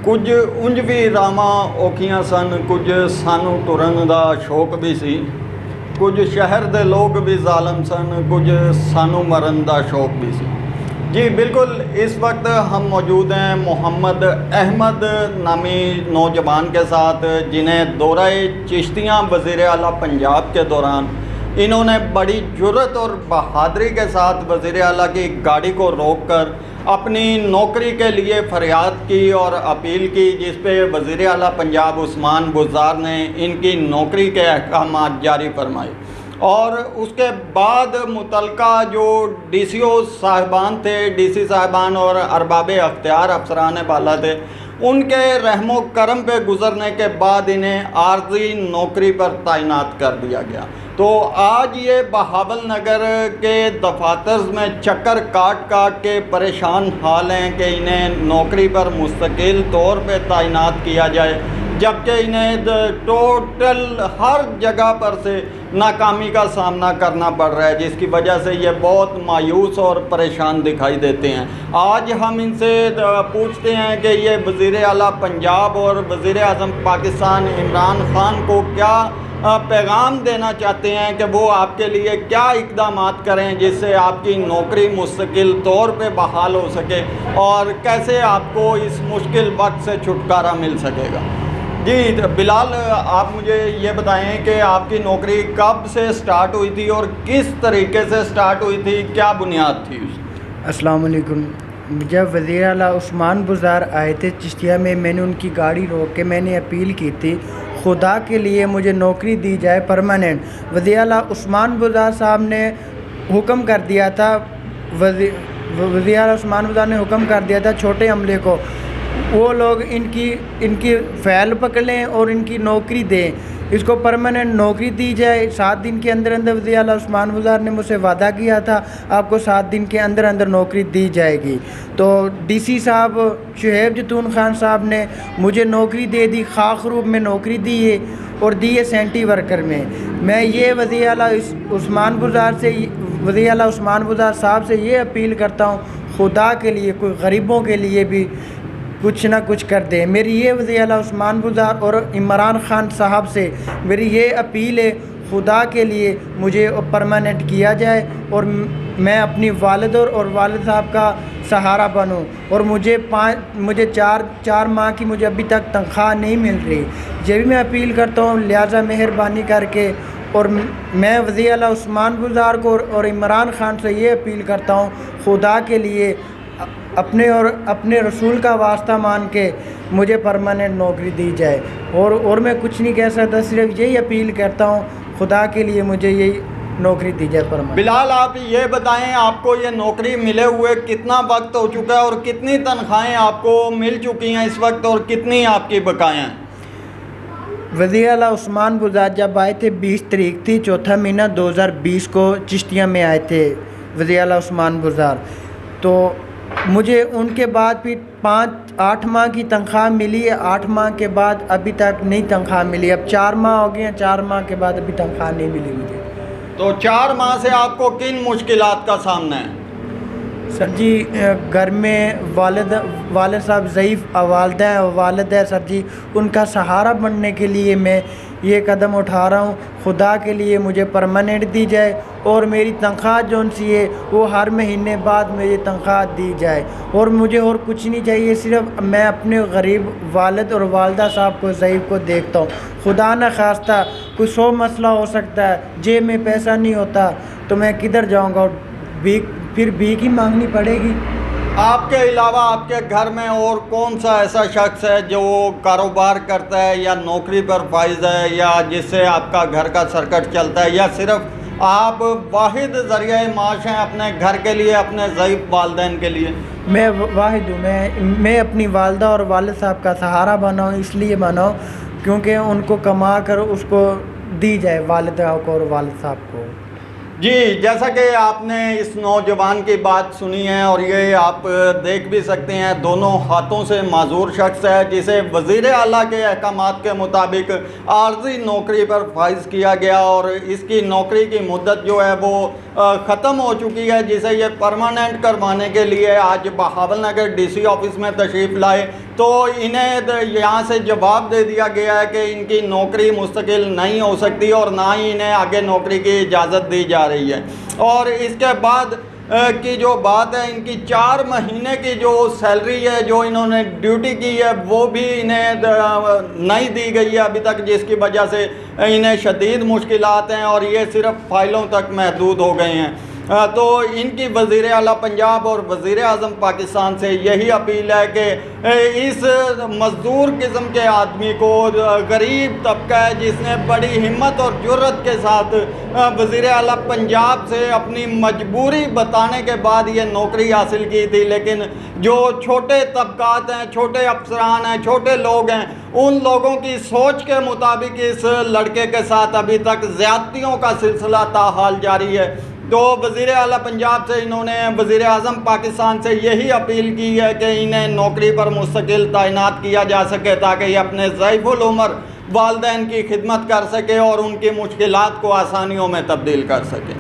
کچھ انج بھی راواں اوکھیاں سن، کچھ سانو ٹرن دا شوق بھی سی، کچھ شہر دے لوگ بھی ظالم سن، کچھ سانو مرن دا شوق بھی سی۔ جی بالکل، اس وقت ہم موجود ہیں محمد احمد نامی نوجوان کے ساتھ، جنہیں دورہ چشتیاں وزیر اعلیٰ پنجاب کے دوران انہوں نے بڑی جرأت اور بہادری کے ساتھ وزیر اعلیٰ کی گاڑی کو روک کر اپنی نوکری کے لیے فریاد کی اور اپیل کی، جس پہ وزیر اعلیٰ پنجاب عثمان بزدار نے ان کی نوکری کے احکامات جاری فرمائے، اور اس کے بعد متعلقہ جو ڈی سی او صاحبان تھے، ڈی سی صاحبان اور ارباب اختیار افسران بالا تھے، ان کے رحم و کرم پہ گزرنے کے بعد انہیں عارضی نوکری پر تعینات کر دیا گیا۔ تو آج یہ بہاولنگر کے دفاتر میں چکر کاٹ کاٹ کے پریشان حال ہیں کہ انہیں نوکری پر مستقل طور پہ تعینات کیا جائے، جبکہ انہیں ٹوٹل ہر جگہ پر سے ناکامی کا سامنا کرنا پڑ رہا ہے، جس کی وجہ سے یہ بہت مایوس اور پریشان دکھائی دیتے ہیں۔ آج ہم ان سے پوچھتے ہیں کہ یہ وزیر اعلیٰ پنجاب اور وزیر اعظم پاکستان عمران خان کو کیا پیغام دینا چاہتے ہیں کہ وہ آپ کے لیے کیا اقدامات کریں جس سے آپ کی نوکری مستقل طور پہ بحال ہو سکے، اور کیسے آپ کو اس مشکل وقت سے چھٹکارا مل سکے گا۔ جی بلال، آپ مجھے یہ بتائیں کہ آپ کی نوکری کب سے سٹارٹ ہوئی تھی اور کس طریقے سے سٹارٹ ہوئی تھی، کیا بنیاد تھی اس؟ السلام علیکم۔ جب وزیر اعلیٰ عثمان بزدار آئے تھے چشتیاں میں نے ان کی گاڑی روک کے میں نے اپیل کی تھی، خدا کے لیے مجھے نوکری دی جائے پرماننٹ۔ وزیر اعلیٰ عثمان بزدار صاحب نے حکم کر دیا تھا، وزیر اعلیٰ عثمان بزدار نے حکم کر دیا تھا چھوٹے عملے کو، وہ لوگ ان کی فائل پکڑ لیں اور ان کی نوکری دیں، اس کو پرماننٹ نوکری دی جائے۔ 7 دن کے اندر اندر وزیر اعلیٰ عثمان بزدار نے مجھ سے وعدہ کیا تھا آپ کو 7 دن کے اندر اندر نوکری دی جائے گی۔ تو ڈی سی صاحب شعیب جتون خان صاحب نے مجھے نوکری دے دی، خاص روپ میں نوکری دی ہے اور دی ہے سینٹی ورکر میں۔ میں یہ وزیر اعلیٰ عثمان بزدار صاحب سے یہ اپیل کرتا ہوں، خدا کے لیے کوئی غریبوں کے لیے بھی کچھ نہ کچھ کر دیں۔ میری یہ وزیر اعلیٰ عثمان بزدار اور عمران خان صاحب سے میری یہ اپیل ہے، خدا کے لیے مجھے پرماننٹ کیا جائے اور میں اپنی والد اور والد صاحب کا سہارا بنوں، اور مجھے 4 ماہ کی مجھے ابھی تک تنخواہ نہیں مل رہی، یہ بھی میں اپیل کرتا ہوں، لہٰذا مہربانی کر کے۔ اور میں وزیر اعلیٰ عثمان بزدار کو اور عمران خان سے یہ اپیل کرتا ہوں، خدا کے لیے اپنے رسول کا واسطہ مان کے مجھے پرماننٹ نوکری دی جائے، اور میں کچھ نہیں کہہ سکتا، صرف یہی اپیل کرتا ہوں، خدا کے لیے مجھے یہی نوکری دی جائے پرماننٹ۔ بلال، آپ یہ بتائیں آپ کو یہ نوکری ملے ہوئے کتنا وقت ہو چکا ہے اور کتنی تنخواہیں آپ کو مل چکی ہیں اس وقت اور کتنی آپ کی بقایا ہیں؟ وزیر اعلیٰ عثمان بزدار جب آئے تھے 20 تاریخ تھی 4واں مہینہ 2020 کو چشتیاں میں آئے تھے وزیر اعلیٰ عثمان بزدار، تو مجھے ان کے بعد بھی 8 ماہ کی تنخواہ ملی ہے، 8 ماہ کے بعد ابھی تک نہیں تنخواہ ملی، اب 4 ماہ ہو گئے ہیں، 4 ماہ کے بعد ابھی تنخواہ نہیں ملی مجھے۔ تو 4 ماہ سے آپ کو کن مشکلات کا سامنا ہے؟ سر جی گھر میں والد صاحب ضعیف والدہ ہے، والد ہے سر جی، ان کا سہارا بننے کے لیے میں یہ قدم اٹھا رہا ہوں، خدا کے لیے مجھے پرماننٹ دی جائے اور میری تنخواہ جون سی ہے وہ ہر مہینے بعد میری تنخواہ دی جائے، اور مجھے اور کچھ نہیں چاہیے، صرف میں اپنے غریب والد اور والدہ صاحب کو ضعیف کو دیکھتا ہوں۔ خدا نہ خواستہ کوئی 100 مسئلہ ہو سکتا ہے، جیب میں پیسہ نہیں ہوتا تو میں کدھر جاؤں گا، پھر بھیک ہی مانگنی پڑے گی۔ آپ کے علاوہ آپ کے گھر میں اور کون سا ایسا شخص ہے جو کاروبار کرتا ہے یا نوکری پر فائز ہے یا جس سے آپ کا گھر کا سرکٹ چلتا ہے، یا صرف آپ واحد ذریعہ معاش ہیں اپنے گھر کے لیے، اپنے ضعیف والدین کے لیے؟ میں واحد ہوں، میں اپنی والدہ اور والد صاحب کا سہارا بنا ہوں، اس لیے بنا ہوں کیونکہ ان کو کما کر اس کو دی جائے، والدہ کو اور والد صاحب کو۔ جی جیسا کہ آپ نے اس نوجوان کی بات سنی ہے اور یہ آپ دیکھ بھی سکتے ہیں، دونوں ہاتھوں سے معذور شخص ہے جسے وزیر اعلیٰ کے احکامات کے مطابق عارضی نوکری پر فائز کیا گیا اور اس کی نوکری کی مدت جو ہے وہ ختم ہو چکی ہے، جسے یہ پرماننٹ کروانے کے لیے آج بہاولنگر ڈی سی آفس میں تشریف لائے تو انہیں یہاں سے جواب دے دیا گیا ہے کہ ان کی نوکری مستقل نہیں ہو سکتی اور نہ ہی انہیں آگے نوکری کی اجازت دی جا رہی ہے۔ اور اس کے بعد کی جو بات ہے، ان کی 4 مہینے کی جو سیلری ہے جو انہوں نے ڈیوٹی کی ہے وہ بھی انہیں نہیں دی گئی ہے ابھی تک، جس کی وجہ سے انہیں شدید مشکلات ہیں اور یہ صرف فائلوں تک محدود ہو گئے ہیں۔ تو ان کی وزیر اعلیٰ پنجاب اور وزیر اعظم پاکستان سے یہی اپیل ہے کہ اس مزدور قسم کے آدمی کو، غریب طبقہ ہے جس نے بڑی ہمت اور جرت کے ساتھ وزیر اعلیٰ پنجاب سے اپنی مجبوری بتانے کے بعد یہ نوکری حاصل کی تھی، لیکن جو چھوٹے طبقات ہیں، چھوٹے افسران ہیں، چھوٹے لوگ ہیں، ان لوگوں کی سوچ کے مطابق اس لڑکے کے ساتھ ابھی تک زیادتیوں کا سلسلہ تاحال جاری ہے۔ تو وزیر اعلیٰ پنجاب سے انہوں نے وزیر اعظم پاکستان سے یہی اپیل کی ہے کہ انہیں نوکری پر مستقل تعینات کیا جا سکے تاکہ یہ اپنے ضعیف العمر والدین کی خدمت کر سکے اور ان کی مشکلات کو آسانیوں میں تبدیل کر سکیں۔